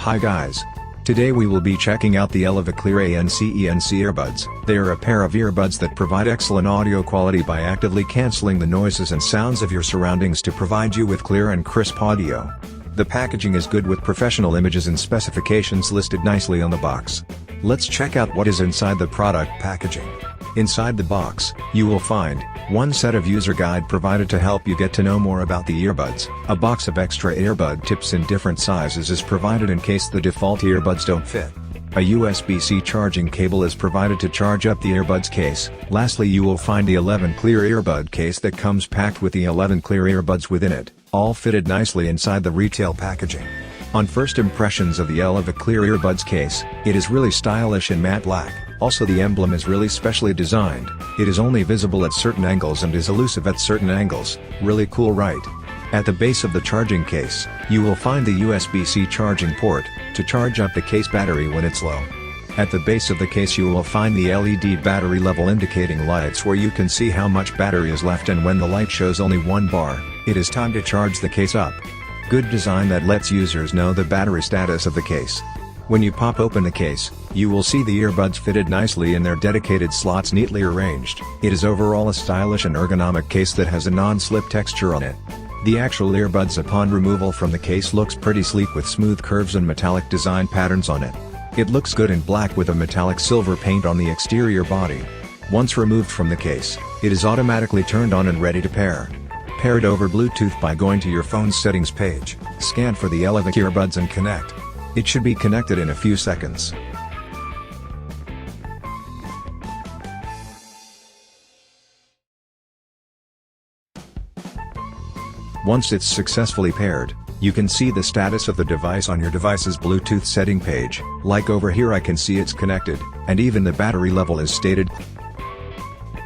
Hi guys. Today we will be checking out the Elevoc Clear ANC earbuds. They are a pair of earbuds that provide excellent audio quality by actively cancelling the noises and sounds of your surroundings to provide you with clear and crisp audio. The packaging is good with professional images and specifications listed nicely on the box. Let's check out what is inside the product packaging. Inside the box, you will find one set of user guide provided to help you get to know more about the earbuds. A box of extra earbud tips in different sizes is provided in case the default earbuds don't fit. A USB-C charging cable is provided to charge up the earbuds case. Lastly, you will find the Elevoc Clear earbud case that comes packed with the Elevoc Clear earbuds within it, all fitted nicely inside the retail packaging. On first impressions of the Elevoc Clear earbuds case, it is really stylish in matte black. Also, the emblem is really specially designed. It is only visible at certain angles and is elusive at certain angles. Really cool, right? At the base of the charging case, you will find the USB-C charging port to charge up the case battery when it's low. At the base of the case you will find the LED battery level indicating lights where you can see how much battery is left, and when the light shows only 1 bar, it is time to charge the case up. Good design that lets users know the battery status of the case. When you pop open the case, you will see the earbuds fitted nicely in their dedicated slots, neatly arranged. It is overall a stylish and ergonomic case that has a non-slip texture on it. The actual earbuds upon removal from the case looks pretty sleek with smooth curves and metallic design patterns on it. It looks good in black with a metallic silver paint on the exterior body. Once removed from the case, it is automatically turned on and ready to pair. Pair it over Bluetooth by going to your phone's settings page, scan for the Elevoc earbuds and connect. It should be connected in a few seconds. Once it's successfully paired, you can see the status of the device on your device's Bluetooth setting page. Like over here, I can see it's connected, and even the battery level is stated.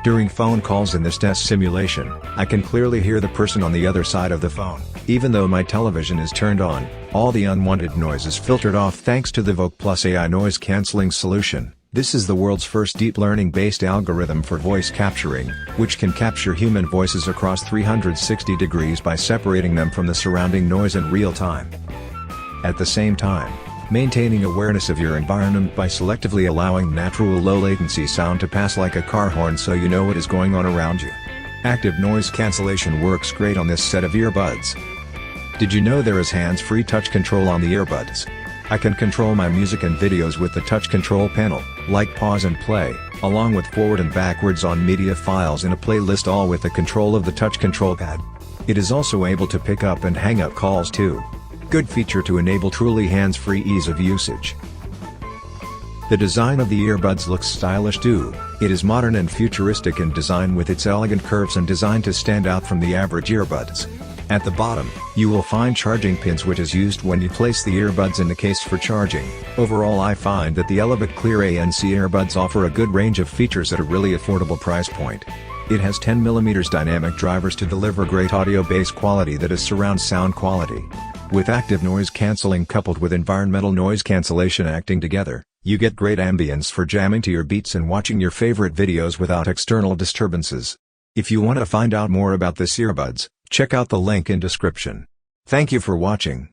During phone calls in this test simulation, I can clearly hear the person on the other side of the phone. Even though my television is turned on, all the unwanted noise is filtered off thanks to the Vocplus AI Noise Cancelling solution. This is the world's first deep learning-based algorithm for voice capturing, which can capture human voices across 360 degrees by separating them from the surrounding noise in real time. At the same time, maintaining awareness of your environment by selectively allowing natural low-latency sound to pass like a car horn so you know what is going on around you. Active noise cancellation works great on this set of earbuds. Did you know there is hands-free touch control on the earbuds? I can control my music and videos with the touch control panel, like pause and play, along with forward and backwards on media files in a playlist, all with the control of the touch control pad. It is also able to pick up and hang up calls too. Good feature to enable truly hands-free ease of usage. The design of the earbuds looks stylish too. It is modern and futuristic in design with its elegant curves and designed to stand out from the average earbuds. At the bottom, you will find charging pins, which is used when you place the earbuds in the case for charging. Overall, I find that the Elevoc Clear ANC earbuds offer a good range of features at a really affordable price point. It has 10mm dynamic drivers to deliver great audio bass quality that is surround sound quality. With active noise cancelling coupled with environmental noise cancellation acting together, you get great ambience for jamming to your beats and watching your favorite videos without external disturbances. If you want to find out more about this earbuds, check out the link in description. Thank you for watching.